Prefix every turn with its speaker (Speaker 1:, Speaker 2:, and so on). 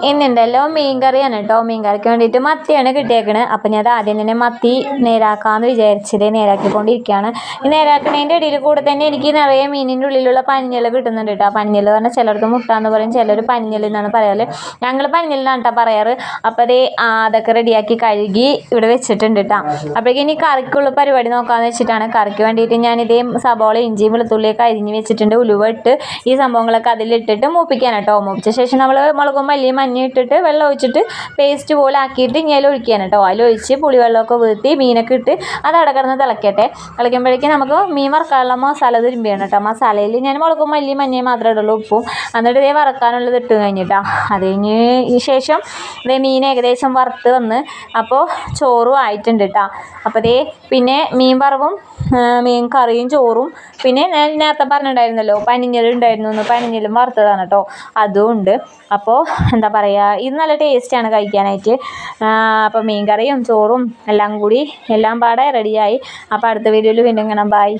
Speaker 1: ഇന്നുണ്ടല്ലോ മീൻ കറിയാണ് കേട്ടോ. മീൻ കറിക്ക് വേണ്ടിയിട്ട് മത്തിയാണ് കിട്ടിയേക്കണത്. അപ്പം ഞാൻ അത് ആദ്യം തന്നെ മത്തി നേരാക്കാമെന്ന് വിചാരിച്ചത് നേരാക്കിക്കൊണ്ടിരിക്കുകയാണ്. ഈ നേരാക്കണതിൻ്റെ ഇടയിൽ കൂടെ തന്നെ എനിക്ക് നിറയെ മീനിൻ്റെ ഉള്ളിലുള്ള പനിഞ്ഞൽ കിട്ടുന്നുണ്ട് കേട്ടോ. പനിഞ്ഞൽ പറഞ്ഞാൽ ചിലർക്ക് മുട്ടാന്ന് പറയും, ചിലർ പനിഞ്ഞൽ എന്നാണ് പറയാറ്. ഞങ്ങൾ പനിഞ്ഞലിനാണ് കേട്ടോ പറയാറ്. അപ്പോൾ അതേ അതൊക്കെ റെഡിയാക്കി കഴുകി ഇവിടെ വെച്ചിട്ടുണ്ട് കേട്ടോ. അപ്പോഴേക്കും ഇനി കറിക്കുള്ള പരിപാടി നോക്കാമെന്ന് വെച്ചിട്ടാണ്. കറിക്ക് വേണ്ടിയിട്ട് ഞാനിതേ സബോള ഇഞ്ചിയും വെളുത്തുള്ളിയൊക്കെ അരിഞ്ഞ് വെച്ചിട്ടുണ്ട്. ഉലുവ ഇട്ട് ഈ സംഭവങ്ങളൊക്കെ അതിലിട്ടിട്ട് മൂപ്പിക്കാൻ കേട്ടോ. മൂപ്പിച്ച ശേഷം നമ്മൾ മുളകും മല്ലിയും മഞ്ഞ ഇട്ടിട്ട് വെള്ളം ഒഴിച്ചിട്ട് പേസ്റ്റ് പോലെ ആക്കിയിട്ട് ഇനി അതിൽ ഒഴിക്കാൻ കേട്ടോ. അതിലൊഴിച്ച് പുളിവെള്ളമൊക്കെ വീഴ്ത്തി മീനൊക്കെ ഇട്ട് അത് അവിടെ കിടന്ന് തിളക്കട്ടെ. തിളയ്ക്കുമ്പോഴേക്കും നമുക്ക് മീൻ വറക്കാനുള്ള മസാല തിരുമ്പിയാണ് കേട്ടോ. മസാലയിൽ ഞാൻ മുളകും മല്ലിയും മഞ്ഞയും മാത്രമേ ഇടുള്ളൂ, ഉപ്പും. എന്നിട്ട് ഇതേ വറക്കാനുള്ളത് ഇട്ട് കഴിഞ്ഞിട്ടാണ്. അത് കഴിഞ്ഞ് ശേഷം ഇതേ മീൻ ഏകദേശം വറുത്ത് വന്ന് അപ്പോൾ ചോറും ആയിട്ടുണ്ട് കേട്ടോ. അപ്പോൾ ഇതേ പിന്നെ മീൻ വറവും മീൻ കറിയും ചോറും പിന്നെ ഞാൻ നേരത്തെ പറഞ്ഞിട്ടുണ്ടായിരുന്നല്ലോ പനിഞ്ഞലുണ്ടായിരുന്നു, പനിഞ്ഞലും വറുത്തതാണ് കേട്ടോ. അതും ഉണ്ട്. അപ്പോൾ എന്താ പറയുക, ഇത് നല്ല ടേസ്റ്റാണ് കഴിക്കാനായിട്ട്. അപ്പോൾ മീൻ കറിയും ചോറും എല്ലാം കൂടി എല്ലാം പാടെ റെഡിയായി. അപ്പോൾ അടുത്ത വീഡിയോയിൽ വീണ്ടും കാണാം. ബൈ.